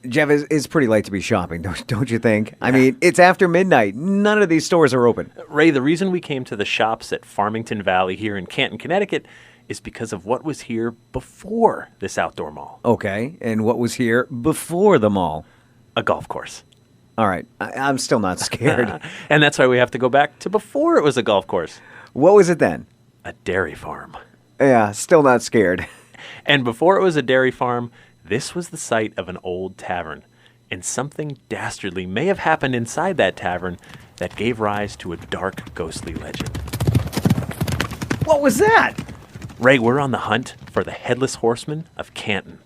Jeff, it's pretty late to be shopping, don't you think? I mean, it's after midnight. None of these stores are open. Ray, the reason we came to the shops at Farmington Valley here in Canton, Connecticut, is because of what was here before this outdoor mall. Okay, and what was here before the mall? A golf course. All right, I'm still not scared. And that's why we have to go back to before it was a golf course. What was it then? A dairy farm. Yeah, still not scared. And before it was a dairy farm, this was the site of an old tavern. And something dastardly may have happened inside that tavern that gave rise to a dark, ghostly legend. What was that? Ray, we're on the hunt for the Headless Horseman of Canton.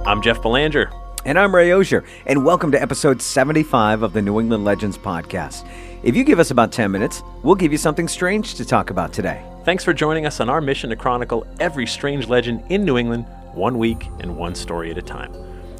I'm Jeff Belanger. And I'm Ray Auger, and welcome to episode 75 of the New England Legends podcast. If you give us about 10 minutes, we'll give you something strange to talk about today. Thanks for joining us on our mission to chronicle every strange legend in New England, 1 week and one story at a time.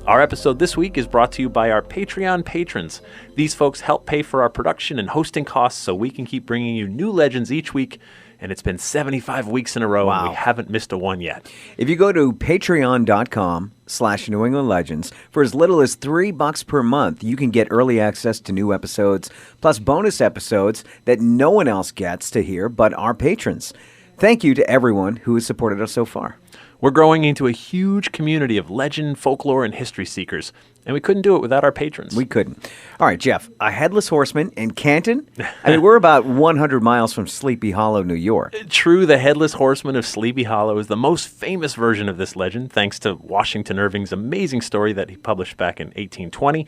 Our episode this week is brought to you by our Patreon patrons. These folks help pay for our production and hosting costs so we can keep bringing you new legends each week. And it's been 75 weeks in a row, Wow. And we haven't missed a one yet. If you go to patreon.com/New England Legends, for as little as $3 per month, you can get early access to new episodes, plus bonus episodes that no one else gets to hear but our patrons. Thank you to everyone who has supported us so far. We're growing into a huge community of legend, folklore, and history seekers, and we couldn't do it without our patrons. We couldn't. All right, Jeff, a Headless Horseman in Canton? I mean, we're about 100 miles from Sleepy Hollow, New York. True, the Headless Horseman of Sleepy Hollow is the most famous version of this legend, thanks to Washington Irving's amazing story that he published back in 1820.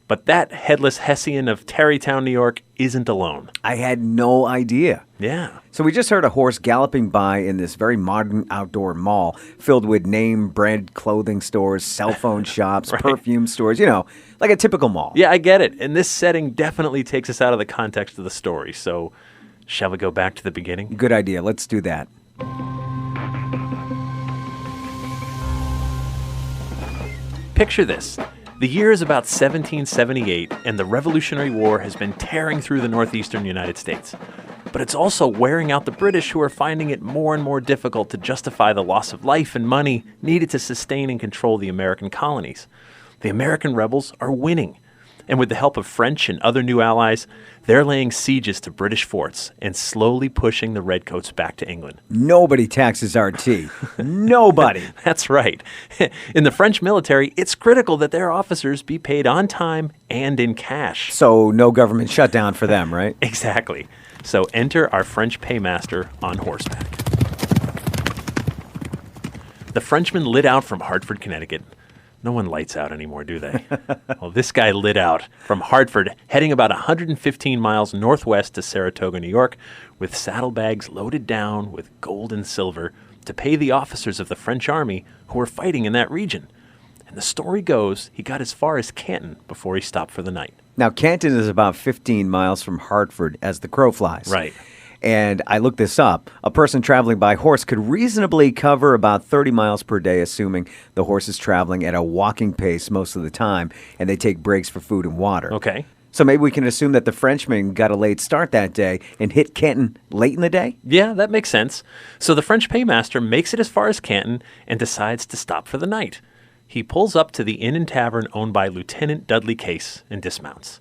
But that Headless Hessian of Tarrytown, New York, isn't alone. I had no idea. Yeah. So we just heard a horse galloping by in this very modern outdoor mall filled with name-brand clothing stores, cell phone shops, Right. perfume stores, you know, like a typical mall. Yeah, I get it. And this setting definitely takes us out of the context of the story. So, shall we go back to the beginning? Good idea. Let's do that. Picture this. The year is about 1778, and the Revolutionary War has been tearing through the northeastern United States. But it's also wearing out the British, who are finding it more and more difficult to justify the loss of life and money needed to sustain and control the American colonies. The American rebels are winning, and with the help of French and other new allies, they're laying sieges to British forts and slowly pushing the Redcoats back to England. Nobody taxes our tea. Nobody. That's right. In the French military, it's critical that their officers be paid on time and in cash. So no government shutdown for them, right? Exactly. So enter our French paymaster on horseback. The Frenchman lit out from Hartford, Connecticut. No one lights out anymore, do they? Well, this guy lit out from Hartford, heading about 115 miles northwest to Saratoga, New York, with saddlebags loaded down with gold and silver to pay the officers of the French army who were fighting in that region. And the story goes he got as far as Canton before he stopped for the night. Now, Canton is about 15 miles from Hartford as the crow flies. Right. And I looked this up. A person traveling by horse could reasonably cover about 30 miles per day, assuming the horse is traveling at a walking pace most of the time, and they take breaks for food and water. Okay. So maybe we can assume that the Frenchman got a late start that day and hit Canton late in the day? Yeah, that makes sense. So the French paymaster makes it as far as Canton and decides to stop for the night. He pulls up to the inn and tavern owned by Lieutenant Dudley Case and dismounts.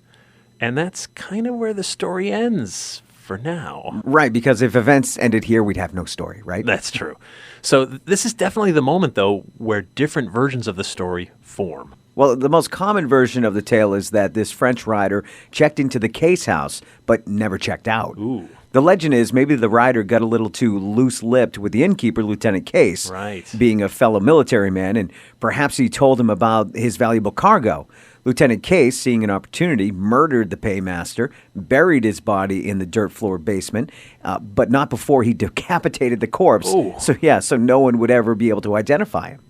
And that's kind of where the story ends for now. Right, because if events ended here, we'd have no story, right? That's true. So this is definitely the moment, though, where different versions of the story form. Well, the most common version of the tale is that this French rider checked into the Case house, but never checked out. Ooh. The legend is maybe the rider got a little too loose-lipped with the innkeeper, Lieutenant Case, Right. being a fellow military man, and perhaps he told him about his valuable cargo. Lieutenant Case, seeing an opportunity, murdered the paymaster, buried his body in the dirt floor basement, but not before he decapitated the corpse. Ooh. So no one would ever be able to identify him.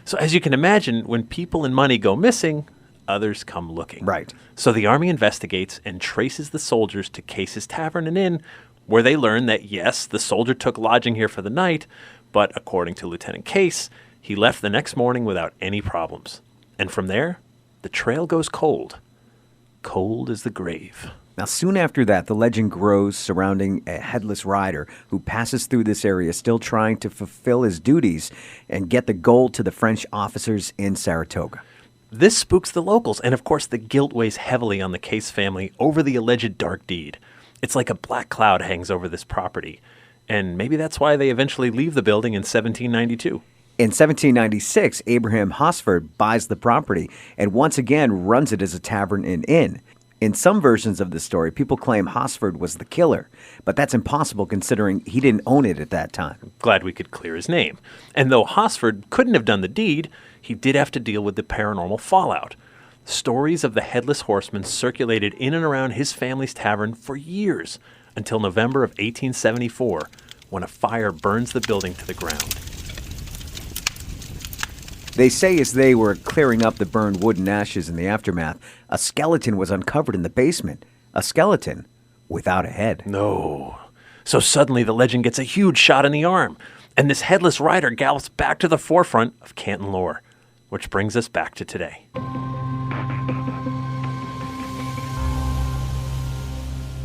So as you can imagine, when people and money go missing, others come looking. Right. So the army investigates and traces the soldiers to Case's Tavern and Inn, where they learn that, yes, the soldier took lodging here for the night, but according to Lieutenant Case, he left the next morning without any problems. And from there, the trail goes cold. Cold as the grave. Now, soon after that, the legend grows surrounding a headless rider who passes through this area still trying to fulfill his duties and get the gold to the French officers in Saratoga. This spooks the locals, and of course the guilt weighs heavily on the Case family over the alleged dark deed. It's like a black cloud hangs over this property, and maybe that's why they eventually leave the building in 1792. In 1796, Abraham Hosford buys the property and once again runs it as a tavern and inn. In some versions of the story, people claim Hosford was the killer, but that's impossible considering he didn't own it at that time. Glad we could clear his name. And though Hosford couldn't have done the deed, he did have to deal with the paranormal fallout. Stories of the Headless Horseman circulated in and around his family's tavern for years, until November of 1874, when a fire burns the building to the ground. They say as they were clearing up the burned wood and ashes in the aftermath, a skeleton was uncovered in the basement. A skeleton without a head. No. So suddenly the legend gets a huge shot in the arm, and this headless rider gallops back to the forefront of Canton lore, which brings us back to today.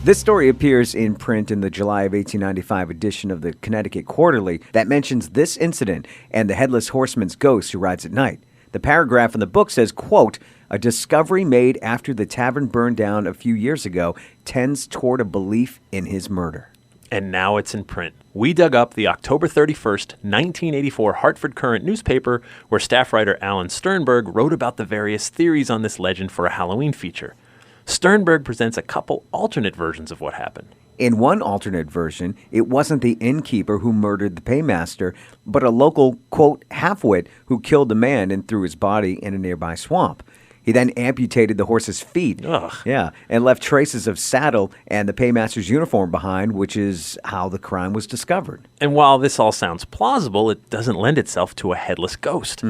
This story appears in print in the July of 1895 edition of the Connecticut Quarterly that mentions this incident and the Headless Horseman's ghost who rides at night. The paragraph in the book says, quote, "A discovery made after the tavern burned down a few years ago tends toward a belief in his murder." And now it's in print. We dug up the October 31st, 1984 Hartford Courant newspaper where staff writer Alan Sternberg wrote about the various theories on this legend for a Halloween feature. Sternberg presents a couple alternate versions of what happened. In one alternate version, it wasn't the innkeeper who murdered the paymaster, but a local, quote, halfwit who killed the man and threw his body in a nearby swamp. He then amputated the horse's feet. Ugh. Yeah, and left traces of saddle and the paymaster's uniform behind, which is how the crime was discovered. And while this all sounds plausible, it doesn't lend itself to a headless ghost.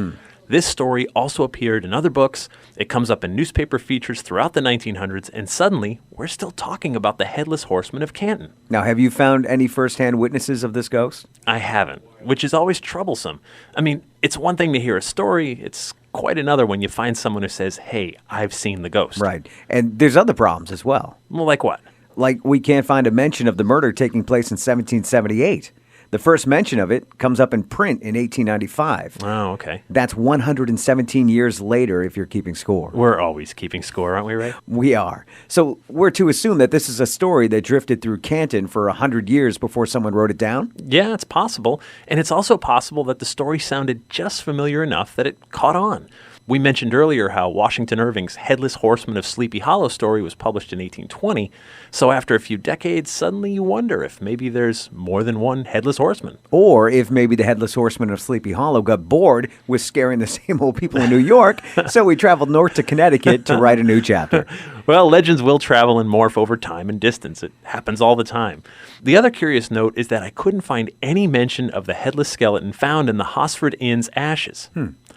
This story also appeared in other books. It comes up in newspaper features throughout the 1900s, and suddenly we're still talking about the Headless Horseman of Canton. Now, have you found any first-hand witnesses of this ghost? I haven't, which is always troublesome. I mean, it's one thing to hear a story. It's quite another when you find someone who says, hey, I've seen the ghost. Right. And there's other problems as well. Well, like what? Like we can't find a mention of the murder taking place in 1778. The first mention of it comes up in print in 1895. Oh, okay. That's 117 years later if you're keeping score. We're always keeping score, aren't we, Ray? We are. So we're to assume that this is a story that drifted through Canton for 100 years before someone wrote it down? Yeah, it's possible. And it's also possible that the story sounded just familiar enough that it caught on. We mentioned earlier how Washington Irving's Headless Horseman of Sleepy Hollow story was published in 1820. So after a few decades, suddenly you wonder if maybe there's more than one Headless Horseman. Or if maybe the Headless Horseman of Sleepy Hollow got bored with scaring the same old people in New York, so he traveled north to Connecticut to write a new chapter. Well, legends will travel and morph over time and distance. It happens all the time. The other curious note is that I couldn't find any mention of the headless skeleton found in the Hosford Inn's ashes.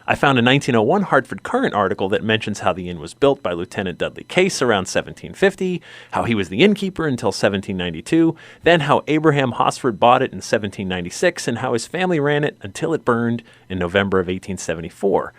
I found a 1901 Hartford Courant article that mentions how the inn was built by Lieutenant Dudley Case around 1750, how he was the innkeeper until 1792, then how Abraham Hosford bought it in 1796, and how his family ran it until it burned in November of 1874.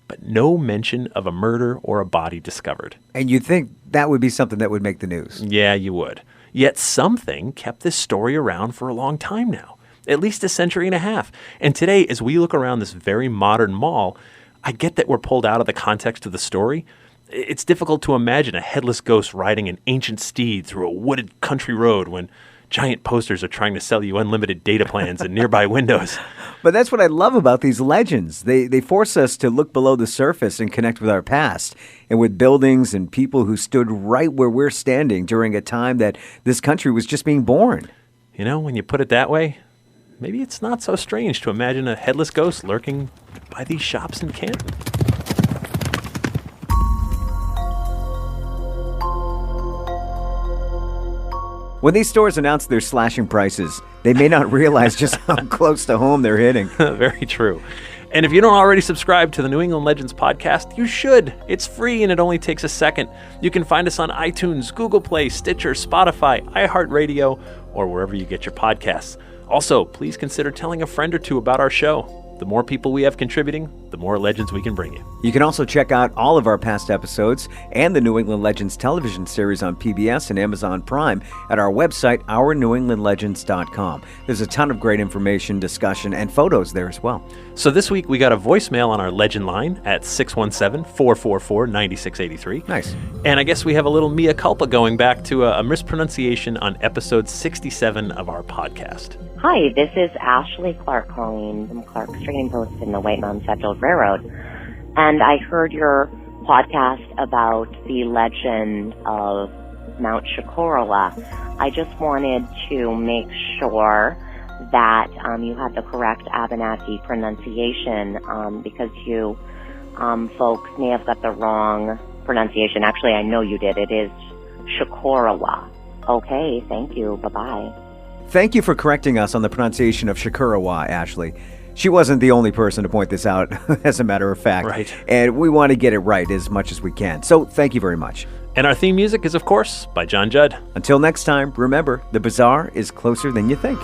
But no mention of a murder or a body discovered. And you'd think that would be something that would make the news. Yeah, you would. Yet something kept this story around for a long time now. At least a century and a half. And today, as we look around this very modern mall, I get that we're pulled out of the context of the story. It's difficult to imagine a headless ghost riding an ancient steed through a wooded country road when giant posters are trying to sell you unlimited data plans in nearby windows. But that's what I love about these legends. They force us to look below the surface and connect with our past and with buildings and people who stood right where we're standing during a time that this country was just being born. You know, when you put it that way, maybe it's not so strange to imagine a headless ghost lurking by these shops in Canton. When these stores announce they're slashing prices, they may not realize just how close to home they're hitting. Very true. And if you don't already subscribe to the New England Legends podcast, you should. It's free and it only takes a second. You can find us on iTunes, Google Play, Stitcher, Spotify, iHeartRadio, or wherever you get your podcasts. Also, please consider telling a friend or two about our show. The more people we have contributing, the more legends we can bring you. You can also check out all of our past episodes and the New England Legends television series on PBS and Amazon Prime at our website, ournewenglandlegends.com. There's a ton of great information, discussion, and photos there as well. So this week we got a voicemail on our legend line at 617-444-9683. Nice. And I guess we have a little mea culpa going back to a mispronunciation on episode 67 of our podcast. Hi, this is Ashley Clark calling from Clark's Trading Post in the White Mountain Federal Railroad. And I heard your podcast about the legend of Mount Shikorowa. I just wanted to make sure that you had the correct Abenaki pronunciation because you folks may have got the wrong pronunciation. Actually, I know you did. It is Shikorowa. Okay, thank you. Bye-bye. Thank you for correcting us on the pronunciation of Shikorowa, Ashley. She wasn't the only person to point this out, as a matter of fact. Right. And we want to get it right as much as we can. So thank you very much. And our theme music is, of course, by John Judd. Until next time, remember, the bazaar is closer than you think.